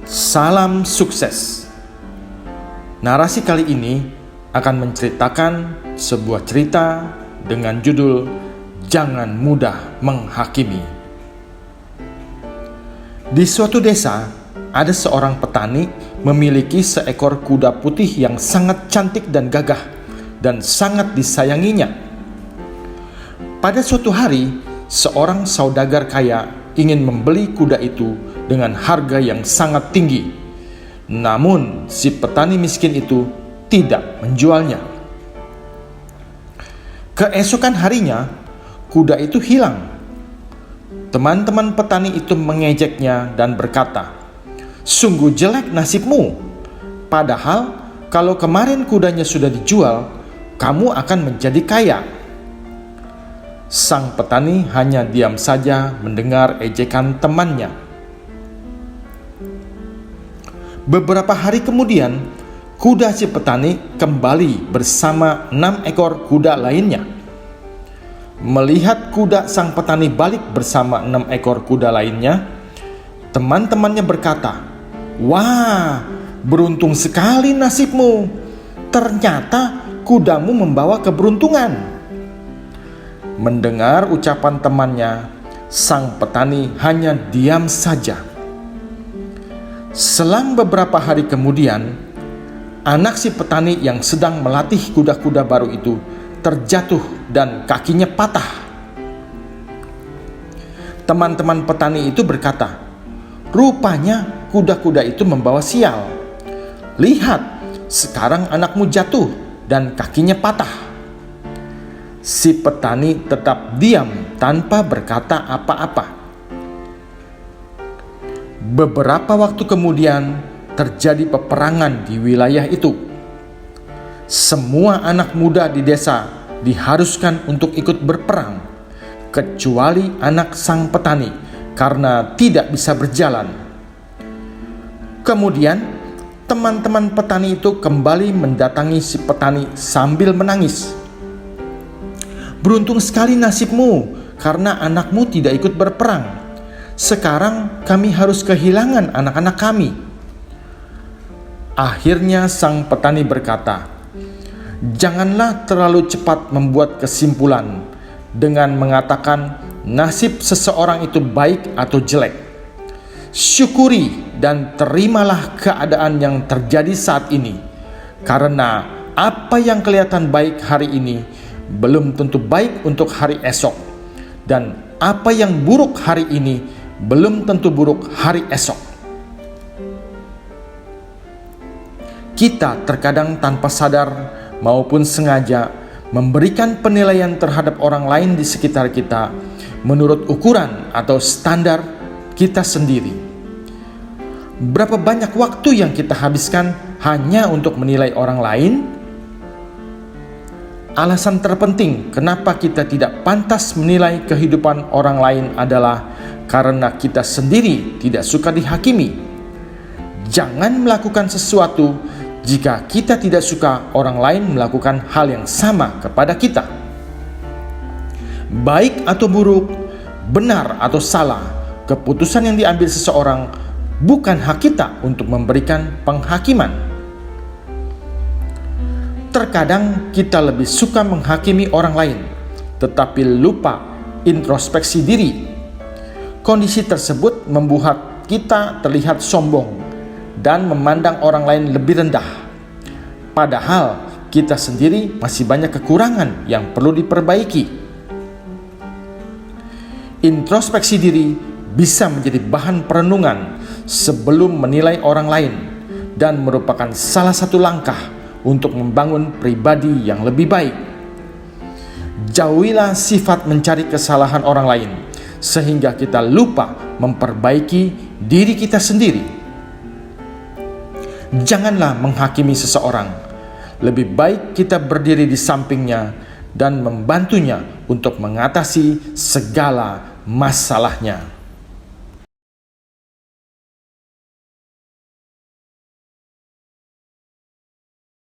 Salam sukses. Narasi kali ini akan menceritakan sebuah cerita dengan judul Jangan Mudah Menghakimi. Di suatu desa, ada seorang petani memiliki seekor kuda putih yang sangat cantik dan gagah dan sangat disayanginya. Pada suatu hari, seorang saudagar kaya ingin membeli kuda itu dengan harga yang sangat tinggi. Namun, si petani miskin itu tidak menjualnya. Keesokan harinya, kuda itu hilang. Teman-teman petani itu mengejeknya dan berkata, "Sungguh jelek nasibmu. Padahal kalau kemarin kudanya sudah dijual, kamu akan menjadi kaya." Sang petani hanya diam saja mendengar ejekan temannya. Beberapa hari kemudian, kuda si petani kembali bersama 6 ekor kuda lainnya. Melihat kuda sang petani balik bersama 6 ekor kuda lainnya, teman-temannya berkata, "Wah, beruntung sekali nasibmu. Ternyata kudamu membawa keberuntungan." Mendengar ucapan temannya, sang petani hanya diam saja. Selang beberapa hari kemudian, anak si petani yang sedang melatih kuda-kuda baru itu terjatuh dan kakinya patah. Teman-teman petani itu berkata, "Rupanya kuda-kuda itu membawa sial. Lihat, sekarang anakmu jatuh dan kakinya patah." Si petani tetap diam tanpa berkata apa-apa. Beberapa waktu kemudian terjadi peperangan di wilayah itu. Semua anak muda di desa diharuskan untuk ikut berperang, kecuali anak sang petani karena tidak bisa berjalan. Kemudian teman-teman petani itu kembali mendatangi si petani sambil menangis. "Beruntung sekali nasibmu karena anakmu tidak ikut berperang. Sekarang kami harus kehilangan anak-anak kami." Akhirnya sang petani berkata, "Janganlah terlalu cepat membuat kesimpulan dengan mengatakan nasib seseorang itu baik atau jelek. Syukuri dan terimalah keadaan yang terjadi saat ini, karena apa yang kelihatan baik hari ini belum tentu baik untuk hari esok, dan apa yang buruk hari ini belum tentu buruk hari esok." Kita terkadang tanpa sadar maupun sengaja memberikan penilaian terhadap orang lain di sekitar kita menurut ukuran atau standar kita sendiri. Berapa banyak waktu yang kita habiskan hanya untuk menilai orang lain? Alasan terpenting kenapa kita tidak pantas menilai kehidupan orang lain adalah karena kita sendiri tidak suka dihakimi. Jangan melakukan sesuatu jika kita tidak suka orang lain melakukan hal yang sama kepada kita. Baik atau buruk, benar atau salah, keputusan yang diambil seseorang bukan hak kita untuk memberikan penghakiman. Terkadang kita lebih suka menghakimi orang lain, tetapi lupa introspeksi diri. Kondisi tersebut membuat kita terlihat sombong dan memandang orang lain lebih rendah. Padahal kita sendiri masih banyak kekurangan yang perlu diperbaiki. Introspeksi diri bisa menjadi bahan perenungan sebelum menilai orang lain dan merupakan salah satu langkah untuk membangun pribadi yang lebih baik. Jauhilah sifat mencari kesalahan orang lain sehingga kita lupa memperbaiki diri kita sendiri. Janganlah menghakimi seseorang. Lebih baik kita berdiri di sampingnya dan membantunya untuk mengatasi segala masalahnya.